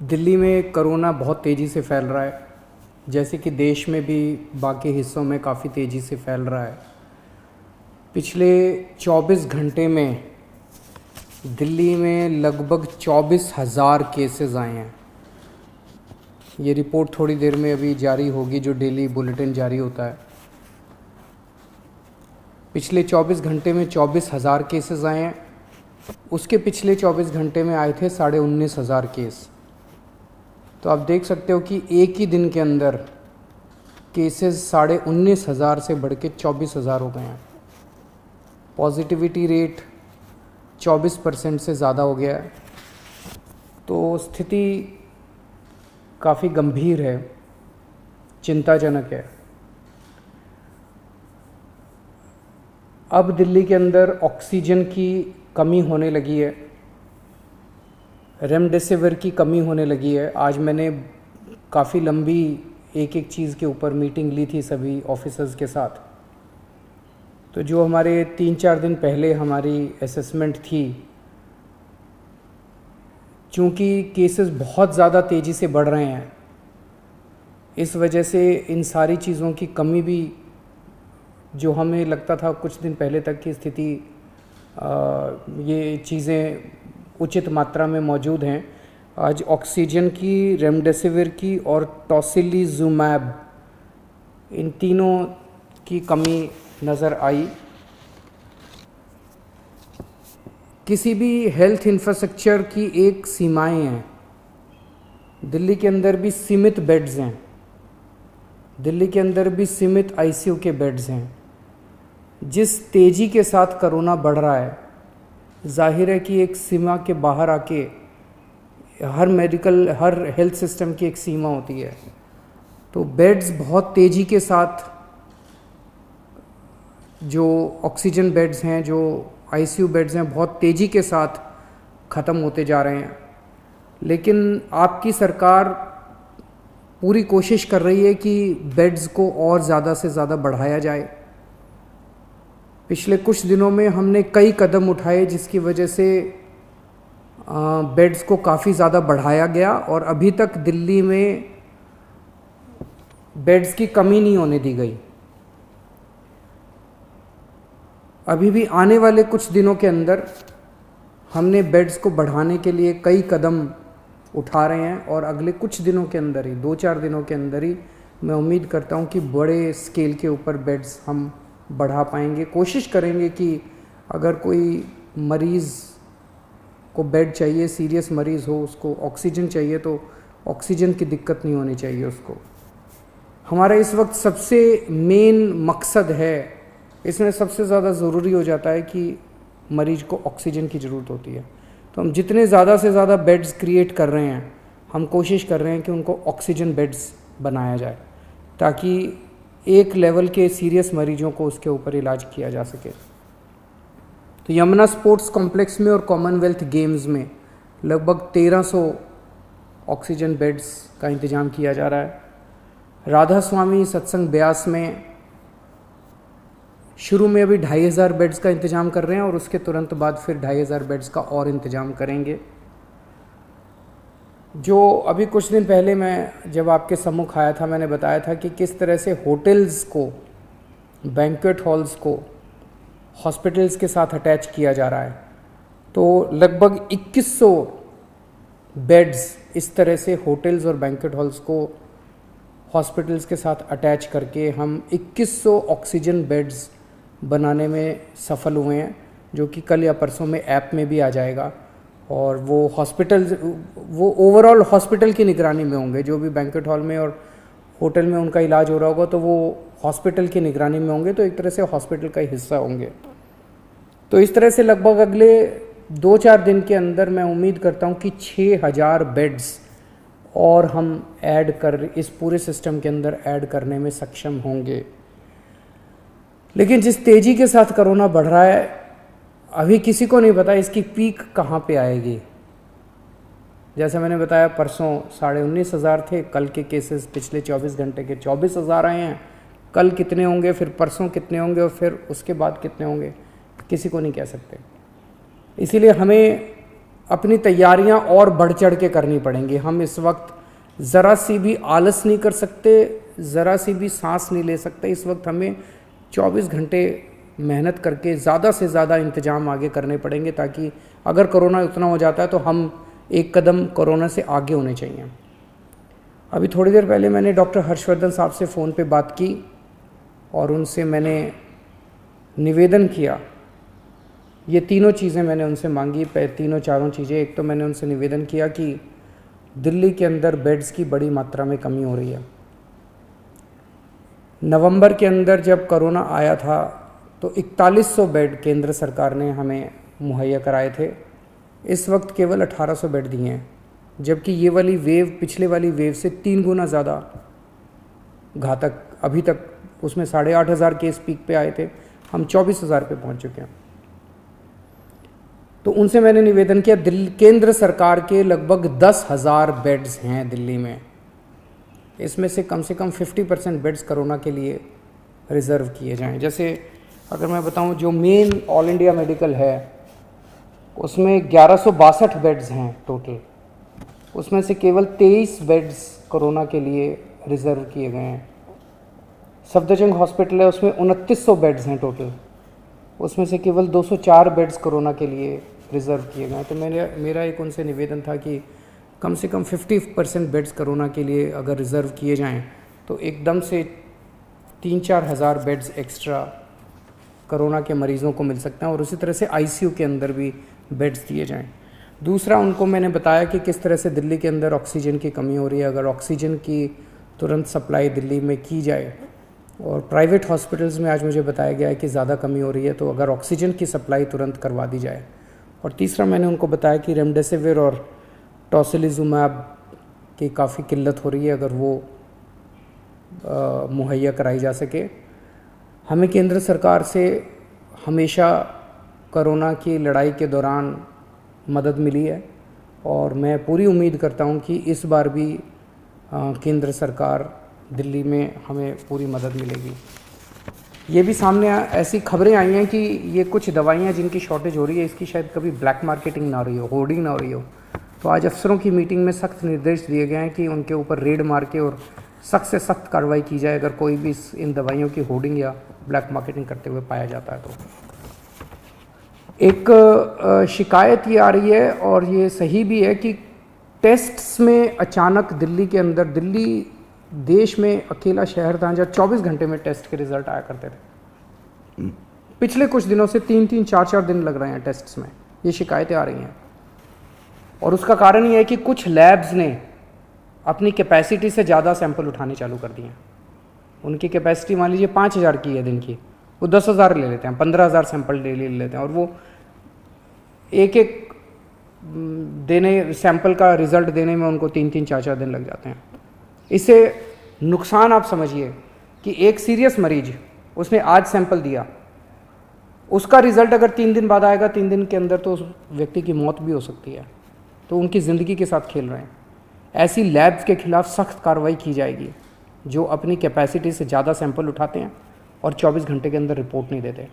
दिल्ली में कोरोना बहुत तेज़ी से फैल रहा है, जैसे कि देश में भी बाकी हिस्सों में काफ़ी तेज़ी से फैल रहा है। पिछले 24 घंटे में दिल्ली में लगभग 24,000 केसेस आए हैं। ये रिपोर्ट थोड़ी देर में अभी जारी होगी, जो डेली बुलेटिन जारी होता है। पिछले 24 घंटे में 24,000 केसेस आए हैं। उसके पिछले 24 घंटे में आए थे 19,500 केस। तो आप देख सकते हो कि एक ही दिन के अंदर केसेस 19,500 से बढ़ के 24,000 हो गए हैं। पॉजिटिविटी रेट 24% से ज़्यादा हो गया है। तो स्थिति काफ़ी गंभीर है, चिंताजनक है। अब दिल्ली के अंदर ऑक्सीजन की कमी होने लगी है, रेमडेसिविर की कमी होने लगी है। आज मैंने काफ़ी लंबी एक एक चीज़ के ऊपर मीटिंग ली थी सभी ऑफिसर्स के साथ। तो जो हमारे 3-4 दिन पहले हमारी असेसमेंट थी, चूँकि केसेस बहुत ज़्यादा तेज़ी से बढ़ रहे हैं, इस वजह से इन सारी चीज़ों की कमी भी, जो हमें लगता था कुछ दिन पहले तक की स्थिति ये चीज़ें उचित मात्रा में मौजूद हैं, आज ऑक्सीजन की, रेमडेसिविर की और टोसिलीजुमैब, इन तीनों की कमी नज़र आई। किसी भी हेल्थ इंफ्रास्ट्रक्चर की एक सीमाएं हैं। दिल्ली के अंदर भी सीमित बेड्स हैं, दिल्ली के अंदर भी सीमित आईसीयू के बेड्स हैं। जिस तेज़ी के साथ कोरोना बढ़ रहा है, जाहिर है कि एक सीमा के बाहर आके हर हेल्थ सिस्टम की एक सीमा होती है। तो बेड्स बहुत तेज़ी के साथ, जो ऑक्सीजन बेड्स हैं, जो आईसीयू बेड्स हैं, बहुत तेज़ी के साथ ख़त्म होते जा रहे हैं। लेकिन आपकी सरकार पूरी कोशिश कर रही है कि बेड्स को और ज़्यादा से ज़्यादा बढ़ाया जाए। पिछले कुछ दिनों में हमने कई कदम उठाए, जिसकी वजह से बेड्स को काफ़ी ज़्यादा बढ़ाया गया और अभी तक दिल्ली में बेड्स की कमी नहीं होने दी गई। अभी भी आने वाले कुछ दिनों के अंदर हमने बेड्स को बढ़ाने के लिए कई कदम उठा रहे हैं और अगले कुछ दिनों के अंदर ही, 2-4 दिनों के अंदर ही, मैं उम्मीद करता हूं कि बड़े स्केल के ऊपर बेड्स हम बढ़ा पाएंगे। कोशिश करेंगे कि अगर कोई मरीज़ को बेड चाहिए, सीरियस मरीज़ हो, उसको ऑक्सीजन चाहिए, तो ऑक्सीजन की दिक्कत नहीं होनी चाहिए उसको। हमारा इस वक्त सबसे मेन मकसद है, इसमें सबसे ज़्यादा ज़रूरी हो जाता है कि मरीज़ को ऑक्सीजन की ज़रूरत होती है। तो हम जितने ज़्यादा से ज़्यादा बेड्स क्रिएट कर रहे हैं, हम कोशिश कर रहे हैं कि उनको ऑक्सीजन बेड्स बनाया जाए, ताकि एक लेवल के सीरियस मरीजों को उसके ऊपर इलाज किया जा सके। तो यमुना स्पोर्ट्स कॉम्प्लेक्स में और कॉमनवेल्थ गेम्स में लगभग 1300 ऑक्सीजन बेड्स का इंतज़ाम किया जा रहा है। राधा स्वामी सत्संग ब्यास में शुरू में अभी 2,500 बेड्स का इंतज़ाम कर रहे हैं और उसके तुरंत बाद फिर 2,500 बेड्स का और इंतज़ाम करेंगे। जो अभी कुछ दिन पहले मैं जब आपके सम्मुख आया था, मैंने बताया था कि किस तरह से होटल्स को, बैंक्वेट हॉल्स को हॉस्पिटल्स के साथ अटैच किया जा रहा है। तो लगभग 2100 बेड्स इस तरह से होटल्स और बैंक्वेट हॉल्स को हॉस्पिटल्स के साथ अटैच करके हम 2100 ऑक्सीजन बेड्स बनाने में सफल हुए हैं, जो कि कल या परसों में ऐप में भी आ जाएगा। और वो हॉस्पिटल्स, वो ओवरऑल हॉस्पिटल की निगरानी में होंगे। जो भी बैंक्वेट हॉल में और होटल में उनका इलाज हो रहा होगा, तो वो हॉस्पिटल की निगरानी में होंगे, तो एक तरह से हॉस्पिटल का हिस्सा होंगे। तो इस तरह से लगभग अगले 2-4 दिन के अंदर मैं उम्मीद करता हूँ कि 6,000 बेड्स और हम ऐड कर, इस पूरे सिस्टम के अंदर ऐड करने में सक्षम होंगे। लेकिन जिस तेज़ी के साथ कोरोना बढ़ रहा है, अभी किसी को नहीं पता इसकी पीक कहाँ पे आएगी। जैसे मैंने बताया, परसों 19,500 थे, कल के केसेस पिछले 24 घंटे के 24,000 आए हैं। कल कितने होंगे, फिर परसों कितने होंगे और फिर उसके बाद कितने होंगे, किसी को नहीं कह सकते। इसीलिए हमें अपनी तैयारियां और बढ़ चढ़ के करनी पड़ेंगी। हम इस वक्त ज़रा सी भी आलस नहीं कर सकते, ज़रा सी भी सांस नहीं ले सकते। इस वक्त हमें 24 घंटे मेहनत करके ज़्यादा से ज़्यादा इंतजाम आगे करने पड़ेंगे, ताकि अगर कोरोना उतना हो जाता है तो हम एक कदम कोरोना से आगे होने चाहिए। अभी थोड़ी देर पहले मैंने डॉक्टर हर्षवर्धन साहब से फ़ोन पे बात की और उनसे मैंने निवेदन किया। ये तीनों चीज़ें मैंने उनसे मांगी, तीनों चारों चीज़ें। एक तो मैंने उनसे निवेदन किया कि दिल्ली के अंदर बेड्स की बड़ी मात्रा में कमी हो रही है। नवंबर के अंदर जब कोरोना आया था तो 4100 बेड केंद्र सरकार ने हमें मुहैया कराए थे। इस वक्त केवल 1800 बेड दिए हैं, जबकि ये वाली वेव पिछले वाली वेव से 3 गुना ज़्यादा घातक। अभी तक उसमें 8500 केस पीक पे आए थे, हम 24,000 पे पहुंच चुके हैं। तो उनसे मैंने निवेदन किया, केंद्र सरकार के लगभग 10,000 बेड्स हैं दिल्ली में, इसमें से कम 50% बेड्स कोरोना के लिए रिज़र्व किए जाएं। जैसे अगर मैं बताऊं, जो मेन ऑल इंडिया मेडिकल है उसमें 1162 बेड्स हैं टोटल, उसमें से केवल 23 बेड्स कोरोना के लिए रिज़र्व किए गए हैं। सफदरजंग हॉस्पिटल है, उसमें 2900 बेड्स हैं टोटल, उसमें से केवल 204 बेड्स कोरोना के लिए रिज़र्व किए गए हैं। तो मेरा एक उनसे निवेदन था कि कम से कम 50% बेड्स कोरोना के लिए अगर रिज़र्व किए जाएं तो एकदम से 3-4 हज़ार बेड्स एक्स्ट्रा कोरोना के मरीज़ों को मिल सकते हैं, और उसी तरह से आईसीयू के अंदर भी बेड्स दिए जाएं। दूसरा, उनको मैंने बताया कि किस तरह से दिल्ली के अंदर ऑक्सीजन की कमी हो रही है। अगर ऑक्सीजन की तुरंत सप्लाई दिल्ली में की जाए, और प्राइवेट हॉस्पिटल्स में आज मुझे बताया गया है कि ज़्यादा कमी हो रही है, तो अगर ऑक्सीजन की सप्लाई तुरंत करवा दी जाए। और तीसरा, मैंने उनको बताया कि रेमडेसिविर और टोसिलिजुमैब की काफ़ी किल्लत हो रही है, अगर वो मुहैया कराई जा सके। हमें केंद्र सरकार से हमेशा कोरोना की लड़ाई के दौरान मदद मिली है, और मैं पूरी उम्मीद करता हूं कि इस बार भी केंद्र सरकार दिल्ली में हमें पूरी मदद मिलेगी। ये भी सामने ऐसी खबरें आई हैं कि ये कुछ दवाइयाँ जिनकी शॉर्टेज हो रही है, इसकी शायद कभी ब्लैक मार्केटिंग ना हो रही हो, होर्डिंग ना हो रही हो। तो आज अफसरों की मीटिंग में सख्त निर्देश दिए गए हैं कि उनके ऊपर रेड मार के और सख्त से सख्त कार्रवाई की जाए अगर कोई भी इन दवाइयों की होर्डिंग या ब्लैक मार्केटिंग करते हुए पाया जाता है। तो एक शिकायत ये आ रही है, और ये सही भी है, कि टेस्ट्स में अचानक दिल्ली के अंदर, दिल्ली देश में अकेला शहर था जहाँ 24 घंटे में टेस्ट के रिजल्ट आया करते थे। पिछले कुछ दिनों से 3-3, 4-4 दिन लग रहे हैं टेस्ट्स में, ये शिकायतें आ रही हैं। और उसका कारण ये है कि कुछ लैब्स ने अपनी कैपेसिटी से ज़्यादा सैंपल उठाने चालू कर दिए हैं। उनकी कैपेसिटी मान लीजिए 5,000 की है दिन की, वो 10,000 ले लेते हैं, 15,000 सैंपल डेली ले लेते हैं, और वो एक देने सैंपल का रिज़ल्ट देने में उनको 3-3, 4-4 दिन लग जाते हैं। इससे नुकसान आप समझिए कि एक सीरियस मरीज, उसने आज सैंपल दिया, उसका रिज़ल्ट अगर 3 दिन बाद आएगा, 3 दिन के अंदर तो उस व्यक्ति की मौत भी हो सकती है। तो उनकी ज़िंदगी के साथ खेल रहे हैं। ऐसी लैब्स के खिलाफ सख्त कार्रवाई की जाएगी जो अपनी कैपेसिटी से ज़्यादा सैंपल उठाते हैं और 24 घंटे के अंदर रिपोर्ट नहीं देते।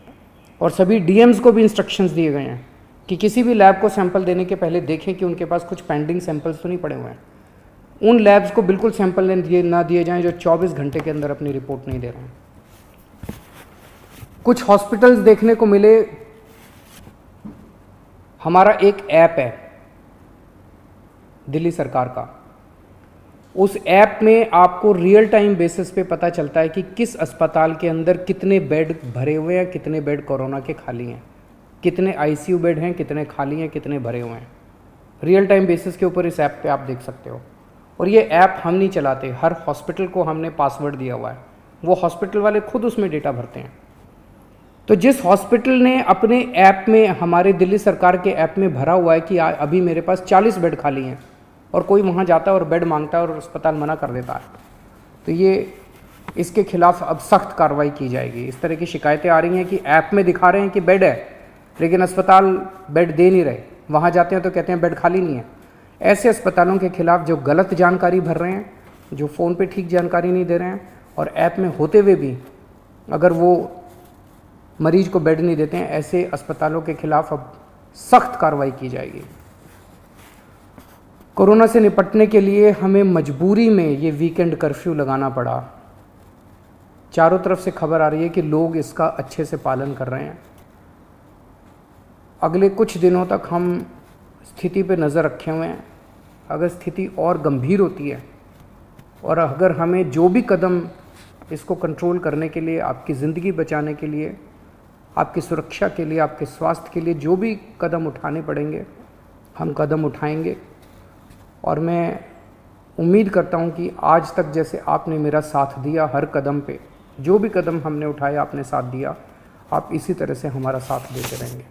और सभी डीएम्स को भी इंस्ट्रक्शंस दिए गए हैं कि किसी भी लैब को सैंपल देने के पहले देखें कि उनके पास कुछ पेंडिंग सैंपल्स तो नहीं पड़े हुए हैं। उन लैब्स को बिल्कुल सैंपल ना दिए जाएं जो 24 घंटे के अंदर अपनी रिपोर्ट नहीं दे रहे हैं। कुछ हॉस्पिटल्स देखने को मिले, हमारा एक ऐप है दिल्ली सरकार का, उस ऐप में आपको रियल टाइम बेसिस पे पता चलता है कि किस अस्पताल के अंदर कितने बेड भरे हुए हैं, कितने बेड कोरोना के खाली हैं, कितने आईसीयू बेड हैं, कितने खाली हैं, कितने भरे हुए हैं। रियल टाइम बेसिस के ऊपर इस ऐप पे आप देख सकते हो। और ये ऐप हम नहीं चलाते, हर हॉस्पिटल को हमने पासवर्ड दिया हुआ है, वो हॉस्पिटल वाले खुद उसमें डेटा भरते हैं। तो जिस हॉस्पिटल ने अपने ऐप में, हमारे दिल्ली सरकार के ऐप में भरा हुआ है कि अभी मेरे पास 40 बेड खाली हैं, और कोई वहाँ जाता है और बेड मांगता है और अस्पताल मना कर देता है, तो ये इसके खिलाफ अब सख्त कार्रवाई की जाएगी। इस तरह की शिकायतें आ रही हैं कि ऐप में दिखा रहे हैं कि बेड है, लेकिन अस्पताल बेड दे नहीं रहे, वहाँ जाते हैं तो कहते हैं बेड खाली नहीं है। ऐसे अस्पतालों के खिलाफ जो गलत जानकारी भर रहे हैं, जो फ़ोन पे ठीक जानकारी नहीं दे रहे हैं, और ऐप में होते हुए भी अगर वो मरीज को बेड नहीं देते हैं, ऐसे अस्पतालों के खिलाफ अब सख्त कार्रवाई की जाएगी। कोरोना से निपटने के लिए हमें मजबूरी में ये वीकेंड कर्फ्यू लगाना पड़ा। चारों तरफ से खबर आ रही है कि लोग इसका अच्छे से पालन कर रहे हैं। अगले कुछ दिनों तक हम स्थिति पे नज़र रखे हुए हैं। अगर स्थिति और गंभीर होती है और अगर हमें जो भी कदम इसको कंट्रोल करने के लिए, आपकी ज़िंदगी बचाने के लिए, आपकी सुरक्षा के लिए, आपके स्वास्थ्य के लिए जो भी कदम उठाने पड़ेंगे हम कदम उठाएंगे। और मैं उम्मीद करता हूं कि आज तक जैसे आपने मेरा साथ दिया, हर कदम पे जो भी कदम हमने उठाया आपने साथ दिया, आप इसी तरह से हमारा साथ देते रहेंगे।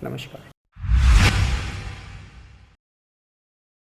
नमस्कार।